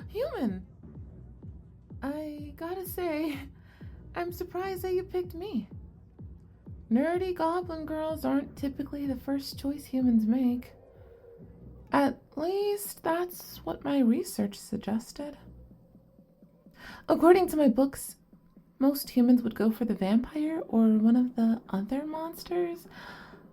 Human! I gotta say, I'm surprised that you picked me. Nerdy goblin girls aren't typically the first choice humans make. At least that's what my research suggested. According to my books, most humans would go for the vampire or one of the other monsters.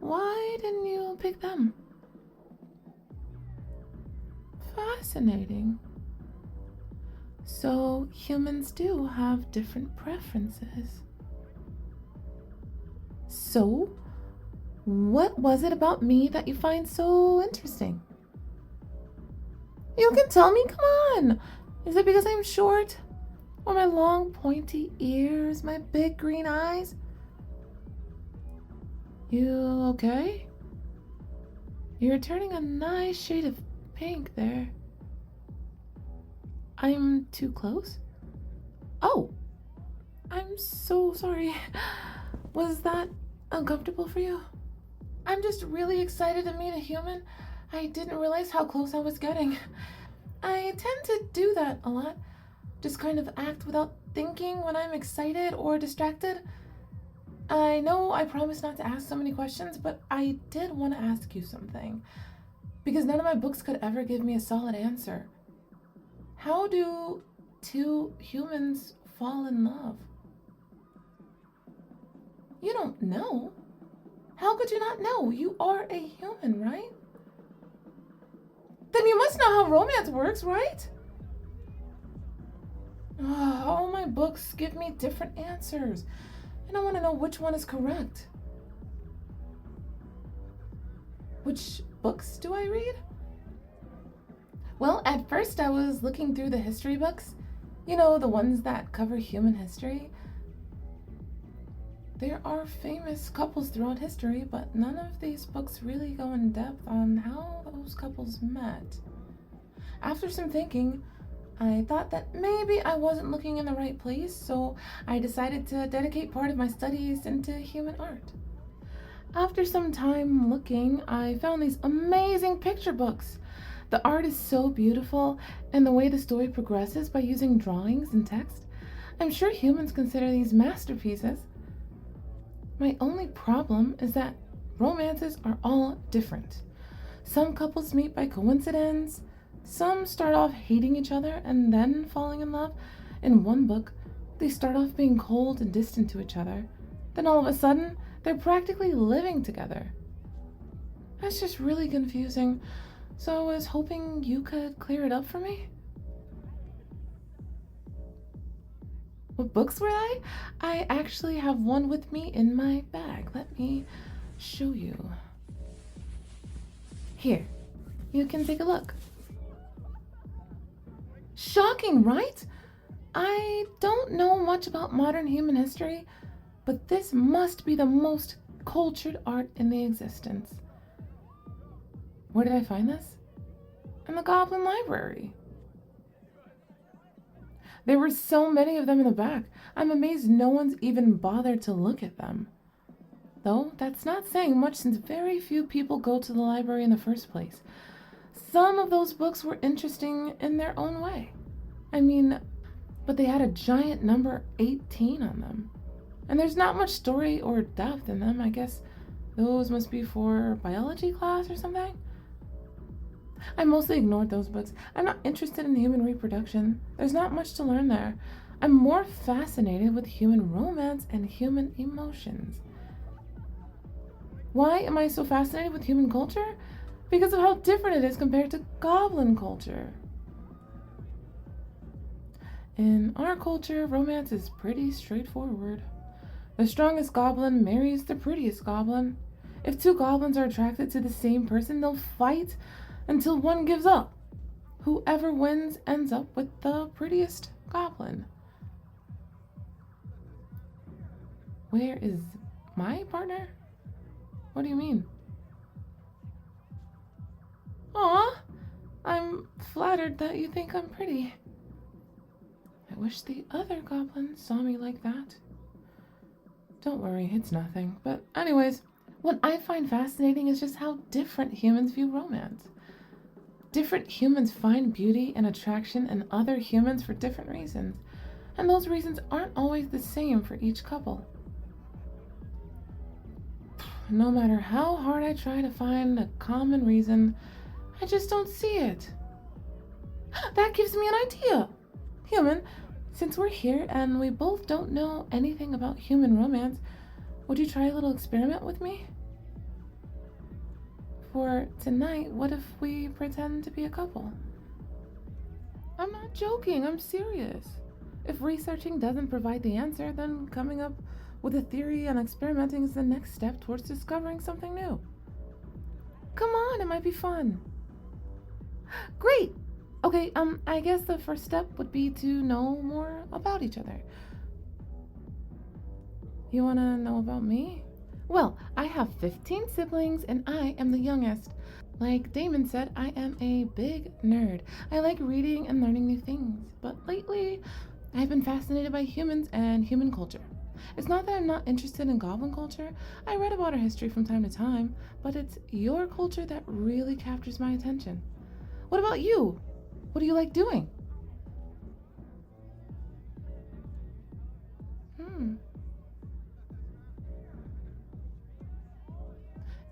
Why didn't you pick them? Fascinating. So humans do have different preferences. So, what was it about me that you find so interesting? You can tell me, come on! Is it because I'm short? Or my long pointy ears, my big green eyes? You okay? You're turning a nice shade of pink there. I'm too close? Oh, I'm so sorry. Was that uncomfortable for you? I'm just really excited to meet a human. I didn't realize how close I was getting. I tend to do that a lot. Just kind of act without thinking when I'm excited or distracted. I know I promised not to ask so many questions, but I did want to ask you something. Because none of my books could ever give me a solid answer. How do two humans fall in love? You don't know. How could you not know? You are a human, right? Then you must know how romance works, right? All my books give me different answers, and I want to know which one is correct. Which books do I read? Well, at first I was looking through the history books. You know, the ones that cover human history. There are famous couples throughout history, but none of these books really go in depth on how those couples met. After some thinking, I thought that maybe I wasn't looking in the right place, so I decided to dedicate part of my studies into human art. After some time looking, I found these amazing picture books. The art is so beautiful, and the way the story progresses by using drawings and text, I'm sure humans consider these masterpieces. My only problem is that romances are all different. Some couples meet by coincidence. Some start off hating each other and then falling in love. In one book, they start off being cold and distant to each other. Then all of a sudden, they're practically living together. That's just really confusing. So I was hoping you could clear it up for me. What books were they? I actually have one with me in my bag. Let me show you. Here, you can take a look. Shocking, right? I don't know much about modern human history, but this must be the most cultured art in the existence. Where did I find this? In the Goblin library. There were so many of them in the back. I'm amazed no one's even bothered to look at them. Though that's not saying much since very few people go to the library in the first place. Some of those books were interesting in their own way. I mean, but they had a giant number 18 on them. And there's not much story or depth in them. I guess those must be for biology class or something. I mostly ignored those books. I'm not interested in human reproduction. There's not much to learn there. I'm more fascinated with human romance and human emotions. Why am I so fascinated with human culture? Because of how different it is compared to goblin culture. In our culture, romance is pretty straightforward. The strongest goblin marries the prettiest goblin. If two goblins are attracted to the same person, they'll fight until one gives up. Whoever wins ends up with the prettiest goblin. Where is my partner? What do you mean? Aw, I'm flattered that you think I'm pretty. I wish the other goblins saw me like that. Don't worry, it's nothing. But anyways, what I find fascinating is just how different humans view romance. Different humans find beauty and attraction in other humans for different reasons, and those reasons aren't always the same for each couple. No matter how hard I try to find a common reason, I just don't see it. That gives me an idea. Human, since we're here and we both don't know anything about human romance, would you try a little experiment with me? For tonight, what if we pretend to be a couple? I'm not joking, I'm serious. If researching doesn't provide the answer, then coming up with a theory and experimenting is the next step towards discovering something new. Come on, it might be fun. Great! Okay, I guess the first step would be to know more about each other. You wanna know about me? Well, I have 15 siblings and I am the youngest. Like Damon said, I am a big nerd. I like reading and learning new things, but lately I've been fascinated by humans and human culture. It's not that I'm not interested in goblin culture. I read about our history from time to time, but it's your culture that really captures my attention. What about you? What do you like doing?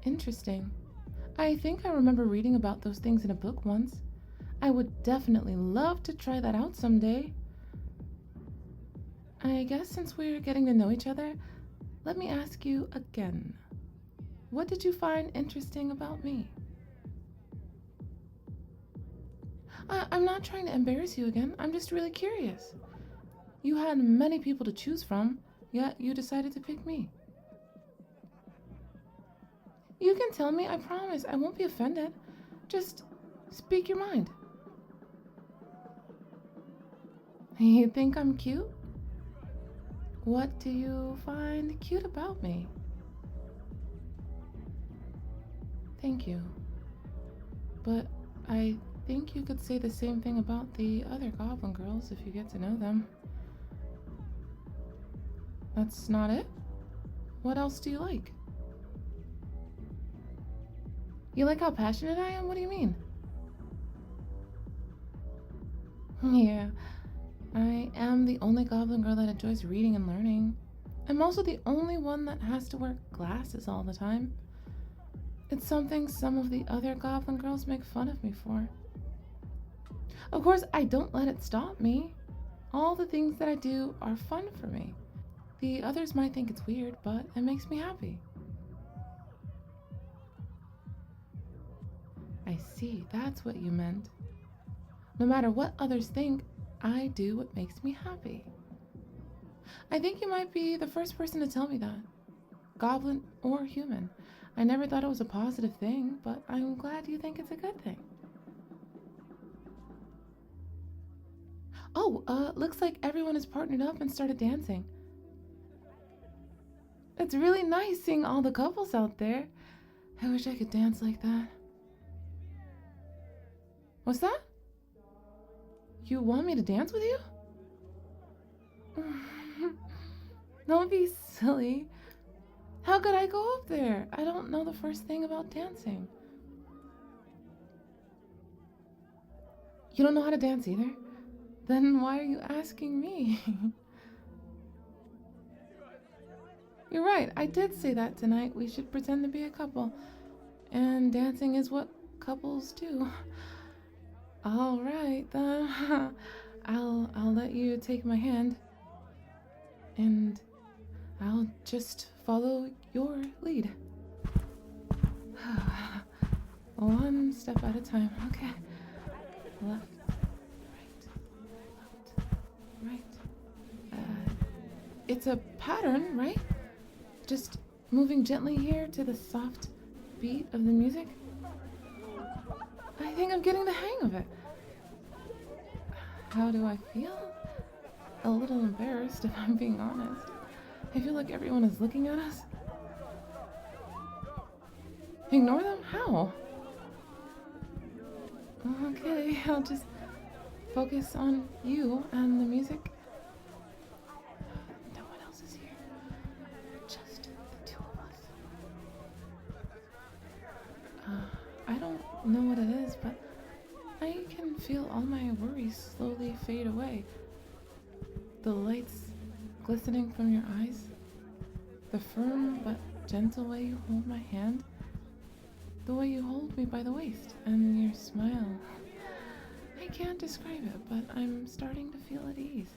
Interesting. I think I remember reading about those things in a book once. I would definitely love to try that out someday. I guess since we're getting to know each other, let me ask you again. What did you find interesting about me? I'm not trying to embarrass you again. I'm just really curious. You had many people to choose from, yet you decided to pick me. You can tell me, I promise. I won't be offended. Just speak your mind. You think I'm cute? What do you find cute about me? Thank you. But I think you could say the same thing about the other goblin girls if you get to know them. That's not it? What else do you like? You like how passionate I am? What do you mean? Yeah, I am the only goblin girl that enjoys reading and learning. I'm also the only one that has to wear glasses all the time. It's something some of the other goblin girls make fun of me for. Of course, I don't let it stop me. All the things that I do are fun for me. The others might think it's weird, but it makes me happy. I see, that's what you meant. No matter what others think, I do what makes me happy. I think you might be the first person to tell me that. Goblin or human. I never thought it was a positive thing, but I'm glad you think it's a good thing. Oh, looks like everyone has partnered up and started dancing. It's really nice seeing all the couples out there. I wish I could dance like that. What's that? You want me to dance with you? Don't be silly. How could I go up there? I don't know the first thing about dancing. You don't know how to dance either? Then why are you asking me? You're right, I did say that tonight. We should pretend to be a couple. And dancing is what couples do. All right, then. I'll let you take my hand. And I'll just follow your lead. One step at a time. Okay. Left, right, left, right. It's a pattern, right? Just moving gently here to the soft beat of the music. I think I'm getting the hang of it. How do I feel? A little embarrassed, if I'm being honest. I feel like everyone is looking at us. Ignore them? How? Okay, I'll just focus on you and the music. No one else is here. Just the two of us. I don't know what it is, but I can feel all my worries slowly fade away. The lights glistening from your eyes, the firm but gentle way you hold my hand, the way you hold me by the waist, and your smile. I can't describe it, but I'm starting to feel at ease.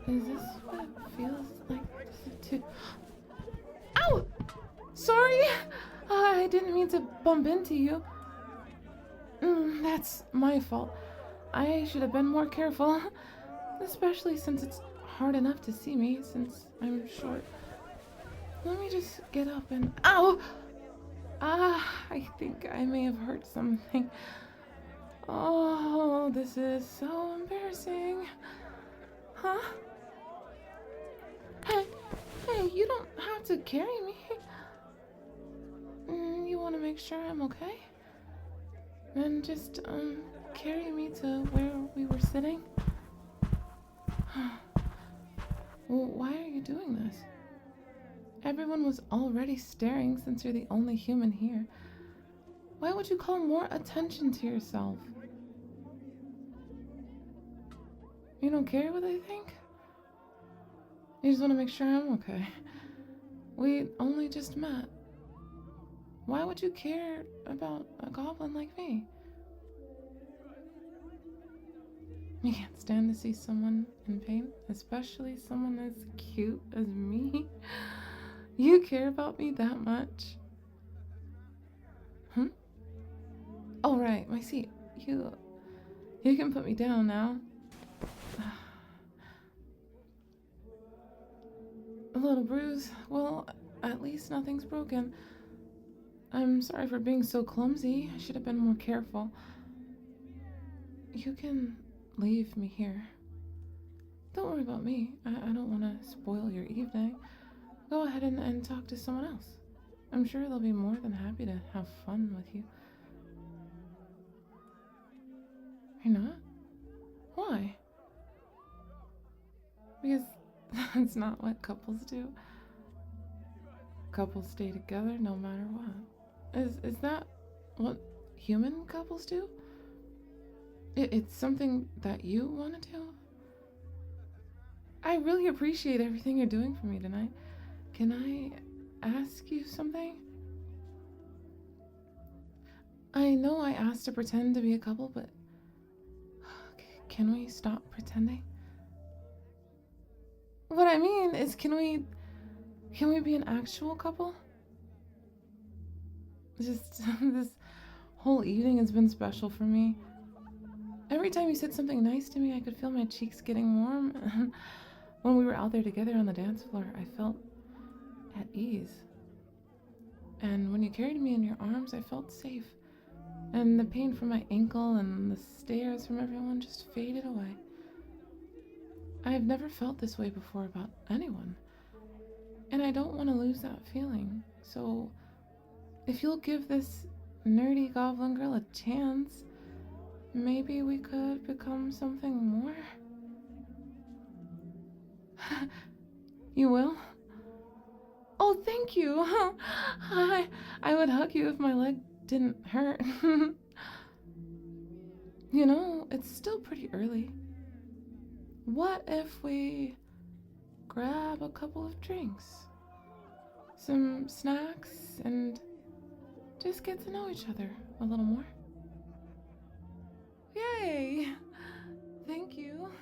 Is this what it feels like to... Ow! Sorry! I didn't mean to bump into you. That's my fault. I should have been more careful, especially since it's hard enough to see me since I'm short. Let me just get up and... Ow! I think I may have hurt something. Oh, this is so embarrassing. Huh? Hey, you don't have to carry me. You want to make sure I'm okay? Then just, carry me to where we were sitting? Well, why are you doing this? Everyone was already staring since you're the only human here. Why would you call more attention to yourself? You don't care what they think? You just want to make sure I'm okay. We only just met. Why would you care about a goblin like me? You can't stand to see someone in pain, especially someone as cute as me. You care about me that much? Oh, right, my seat. You can put me down now. A little bruise. Well, at least nothing's broken. I'm sorry for being so clumsy. I should have been more careful. You can leave me here. Don't worry about me. I don't want to spoil your evening. Go ahead and talk to someone else. I'm sure they'll be more than happy to have fun with you. You're not? Why? Because that's not what couples do. Couples stay together no matter what. Is that what human couples do? It's something that you want to do? I really appreciate everything you're doing for me tonight. Can I ask you something? I know I asked to pretend to be a couple, but can we stop pretending? What I mean is, can we be an actual couple? Just this whole evening has been special for me. Every time you said something nice to me, I could feel my cheeks getting warm. When we were out there together on the dance floor, I felt at ease. And when you carried me in your arms, I felt safe. And the pain from my ankle and the stares from everyone just faded away. I have never felt this way before about anyone. And I don't want to lose that feeling. So, if you'll give this nerdy goblin girl a chance, maybe we could become something more? You will? Oh, thank you. I would hug you if my leg didn't hurt. You know, it's still pretty early. What if we grab a couple of drinks, some snacks, and just get to know each other a little more?